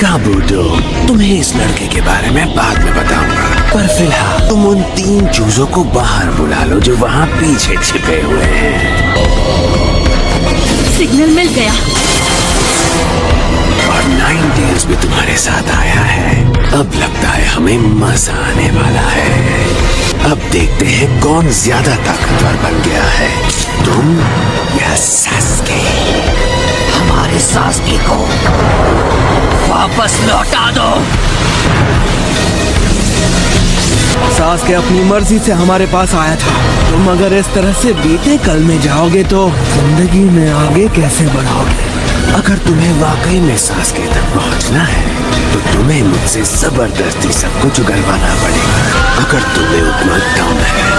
काबूटो, तुम्हें इस लड़के के बारे में बाद में बताऊंगा, पर फिलहाल तुम उन 3 चूजों को बाहर बुला लो जो वहाँ पीछे छिपे हुए हैं। सिग्नल मिल गया और 9 टेल्स भी तुम्हारे साथ आया है। अब लगता है हमें मजा आने वाला है। अब देखते हैं कौन ज्यादा ताकतवर बन गया है, तुम या सास्के। हमारे सास्के को वापस लौटा दो। सास्के अपनी मर्जी से हमारे पास आया था। तुम अगर इस तरह से बीते कल में जाओगे तो जिंदगी में आगे कैसे बढ़ोगे? अगर तुम्हें वाकई में सास्के तक पहुंचना है तो तुम्हें मुझसे जबरदस्ती सब कुछ उगलवाना पड़ेगा। अगर तुम्हें उतना दम है।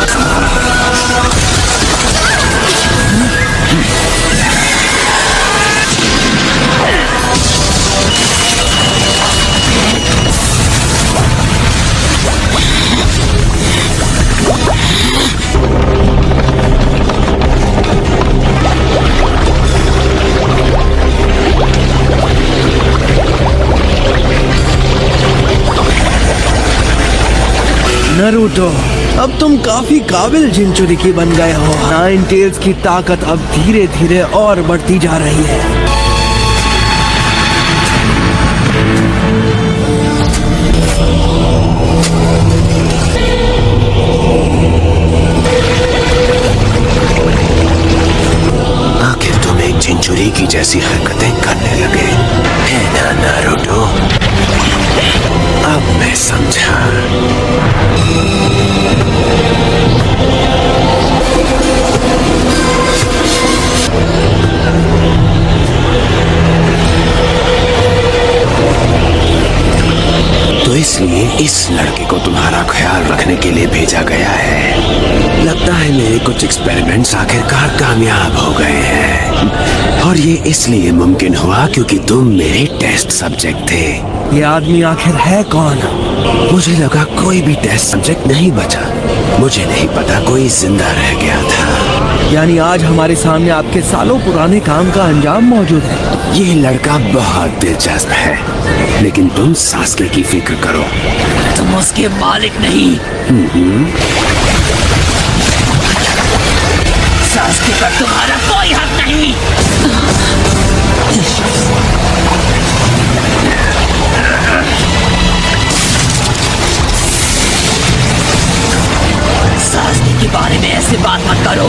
नारुतो, अब तुम काफी काबिल जिनचुरिकी बन गए हो। 9 टेल्स की ताकत अब धीरे धीरे और बढ़ती जा रही है। आखिर तुम एक जिनचुरिकी जैसी हरकतें करने लगे, है ना नारुतो? अब मैं समझा। तो इसलिए इस लड़के को तुम्हारा ख्याल रखने के लिए भेजा गया है। लगता है मेरे कुछ एक्सपेरिमेंट्स आखिरकार कामयाब हो गए हैं, और ये इसलिए मुमकिन हुआ क्योंकि तुम मेरे टेस्ट सब्जेक्ट थे। ये आदमी आखिर है कौन? मुझे लगा कोई भी टेस्ट सब्जेक्ट नहीं बचा। मुझे नहीं पता कोई जिंदा रह गया था। यानी आज हमारे सामने आपके सालों पुराने काम का अंजाम मौजूद है। ये लड़का बहुत दिलचस्प है, लेकिन तुम सास्के की फिक्र करो। तुम उसके मालिक नहीं। सास्के पर तुम्हारा कोई हक नहीं। सास्के के बारे में ऐसे बात मत करो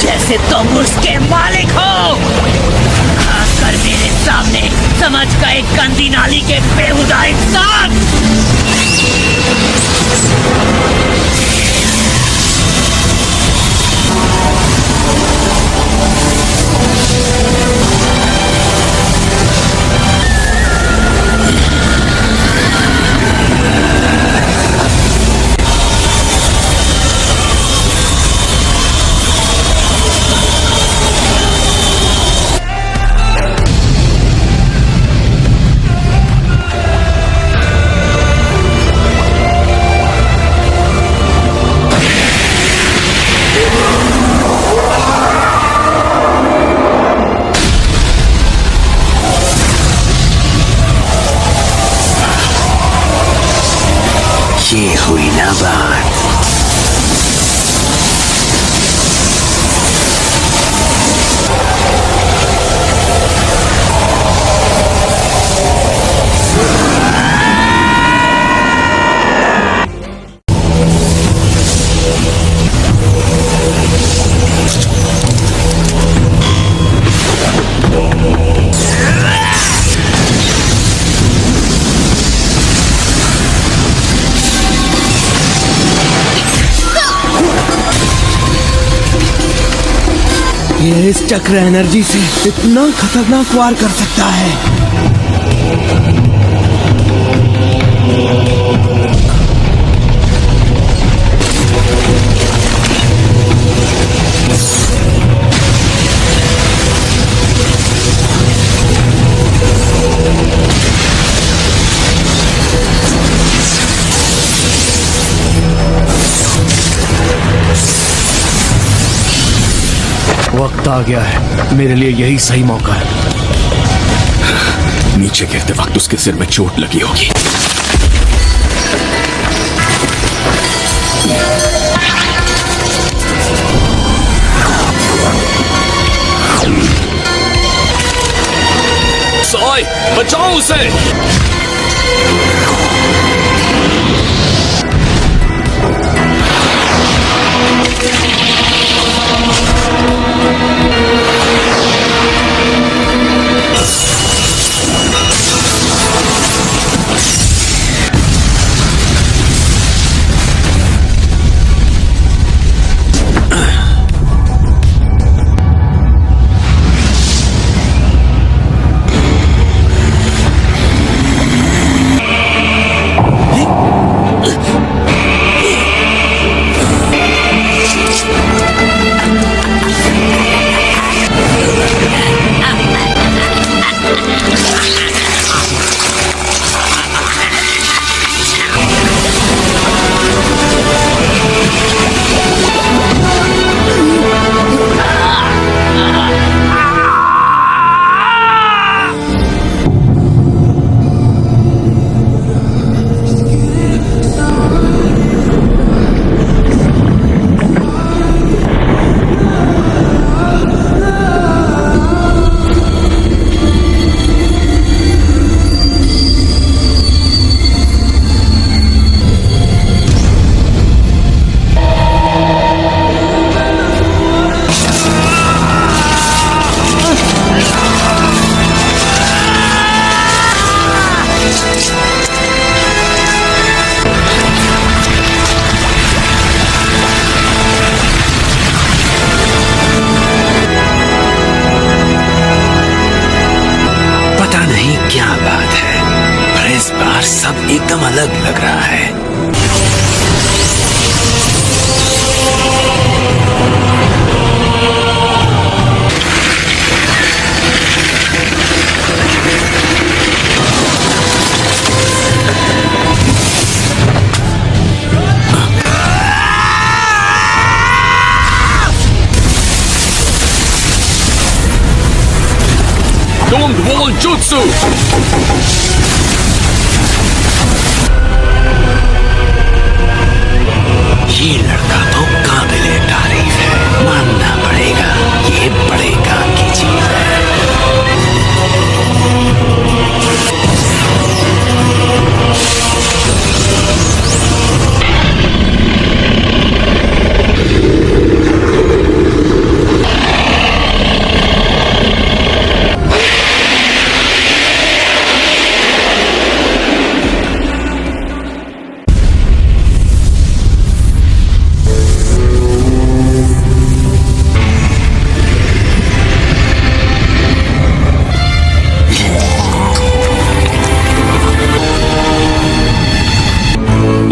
जैसे तुम उसके मालिक हो। खासकर मेरे सामने समझ गए गंदी नाली के बेहुदा इंसान। ये हुई ना बात। ये इस चक्र एनर्जी से इतना खतरनाक वार कर सकता है। वक्त आ गया है, मेरे लिए यही सही मौका है। नीचे गिरते वक्त उसके सिर में चोट लगी होगी। साई, बचाओ उसे। क्या बात है, पर इस बार सब एकदम अलग लग रहा है। Don't wall jutsu! ये लड़का तो काबिले तारीफ है, मानना पड़ेगा, ये बड़े काम की चीज है।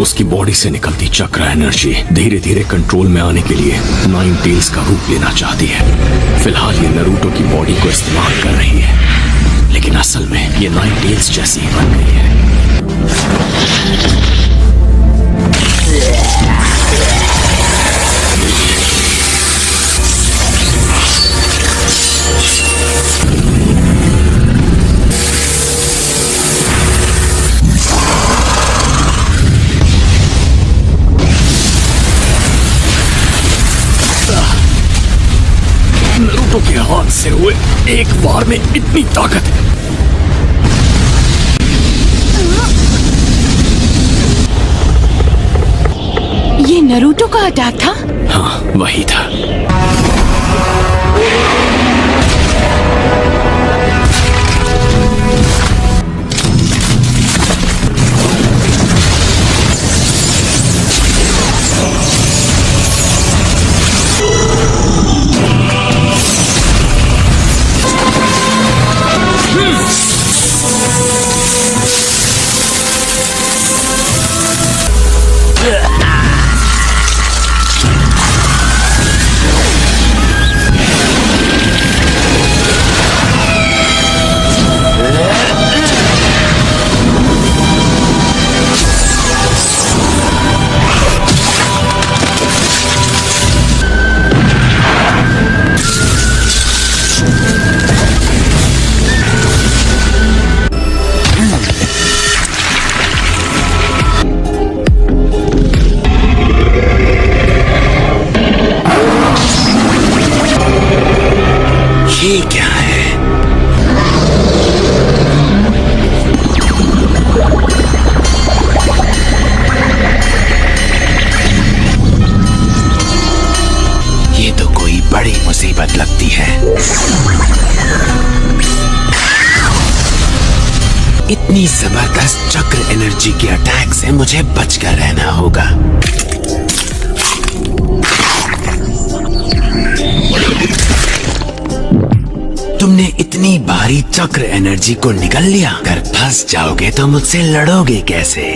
उसकी बॉडी से निकलती चक्र एनर्जी धीरे धीरे कंट्रोल में आने के लिए नाइन टेल्स का रूप लेना चाहती है। फिलहाल ये नारुतो की बॉडी को इस्तेमाल कर रही है, लेकिन असल में ये नाइन टेल्स जैसी ही बन गई है। नारुतो के हाथ से हुए एक बार में इतनी ताकत। ये नारुतो का अटैक था? हाँ, वही था। इतनी जबरदस्त चक्र एनर्जी के अटैक से मुझे बचकर रहना होगा। तुमने इतनी भारी चक्र एनर्जी को निगल लिया, अगर फंस जाओगे तो मुझसे लड़ोगे कैसे?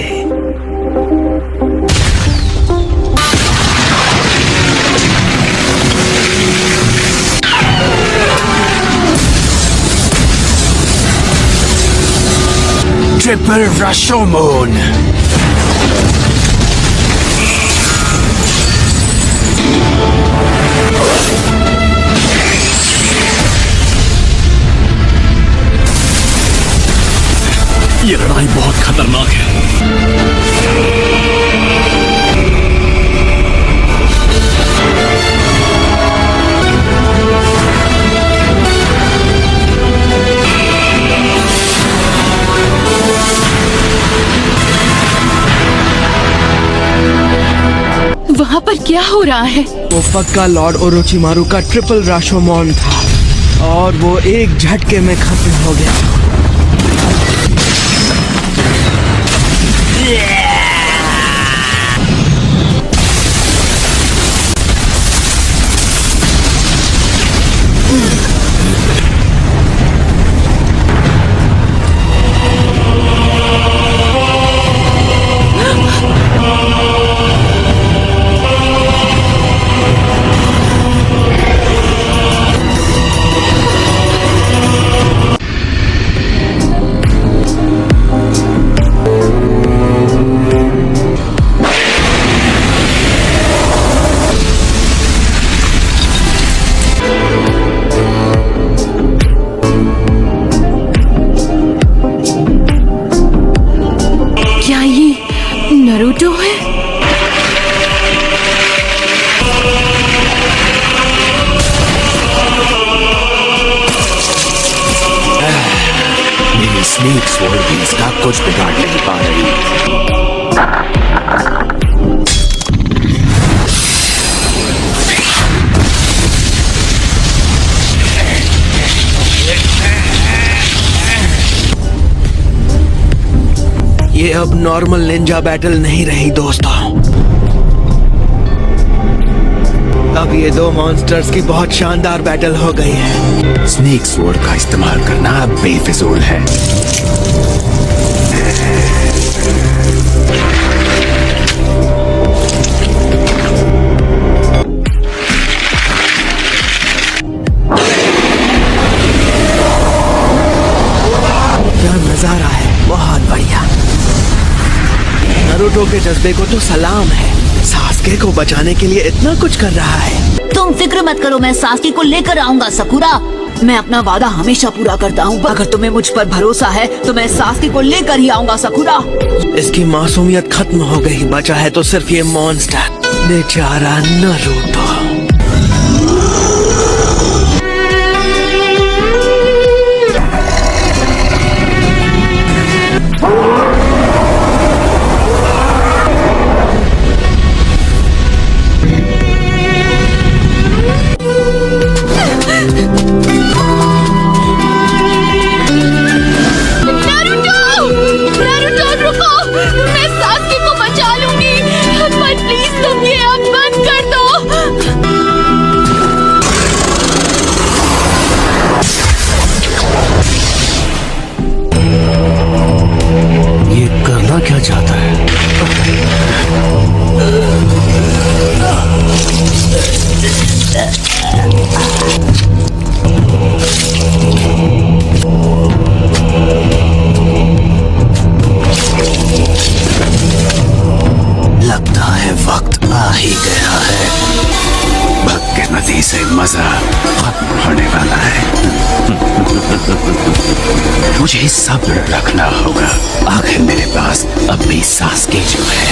ट्रिपल रशोमोन। ये लड़ाई बहुत खतरनाक है। वहाँ पर क्या हो रहा है? वो पक्का लॉर्ड ओरोचिमारू का ट्रिपल राशोमोन था और वो एक झटके में खत्म हो गया। क्या ये नरूटो है? मेरी स्नेक स्वॉर्ड भी इसका कुछ बिगाड़ नहीं पा रही। ये अब नॉर्मल निंजा बैटल नहीं रही दोस्तों। अब ये दो मॉन्स्टर्स की बहुत शानदार बैटल हो गई है। स्नेक स्वॉर्ड का इस्तेमाल करना अब बेफिजूल है। क्या नजारा है, बहुत बढ़िया। नारुतो के जज्बे को तो सलाम है, सास्के को बचाने के लिए इतना कुछ कर रहा है। तुम फिक्र मत करो, मैं सास्के को लेकर आऊंगा सकुरा। मैं अपना वादा हमेशा पूरा करता हूँ। अगर तुम्हें मुझ पर भरोसा है तो मैं सास्के को लेकर ही आऊंगा सकुरा। इसकी मासूमियत खत्म हो गई, बचा है तो सिर्फ ये मॉन्स्टर, बेचारा नारुतो। नारुतो रुको, मैं सास्के को बचा लूंगी, पर प्लीज तुम ये अब बंद कर दो। ये करना क्या चाहता है? लगता है वक्त आ ही गया है। भक्त के नदी से मजा खत्म होने वाला है। मुझे सब्र रखना होगा। आखिर मेरे पास अब भी सास्के जो है।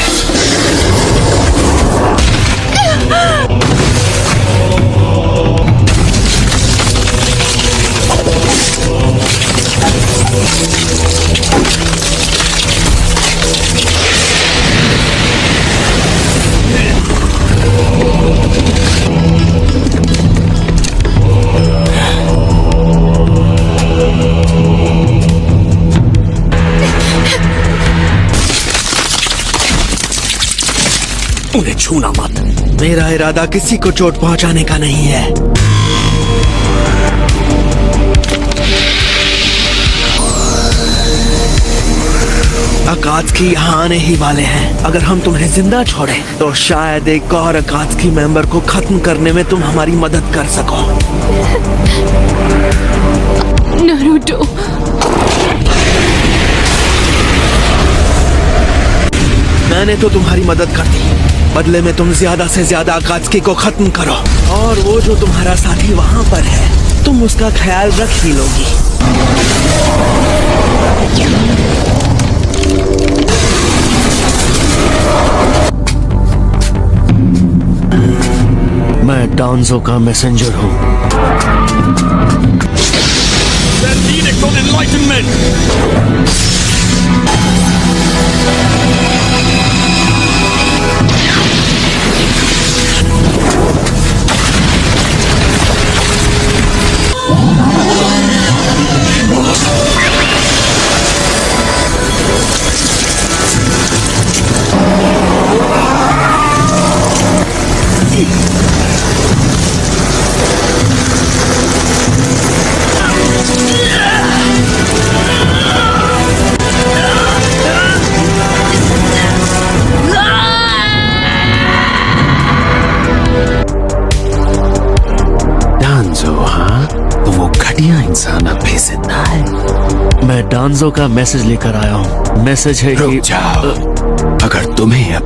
उन्हें छूना मत। मेरा इरादा किसी को चोट पहुंचाने का नहीं है। अकात्सुकी यहाँ आने ही वाले हैं। अगर हम तुम्हें जिंदा छोड़े तो शायद एक और अकात्सुकी मेंबर को खत्म करने में तुम हमारी मदद कर सको। नारुतो, मैंने तो तुम्हारी मदद कर दी, बदले में तुम ज्यादा से ज्यादा अकात्सुकी को खत्म करो, और वो जो तुम्हारा साथी वहां पर है तुम उसका ख्याल रख ही लोगी। मैं डांजो का मैसेंजर हूँ। इंसान अब भी जिंदा है। मैं डांजो का मैसेज लेकर आया हूँ। मैसेज है रुक कि जाओ, अगर तुम्हें अब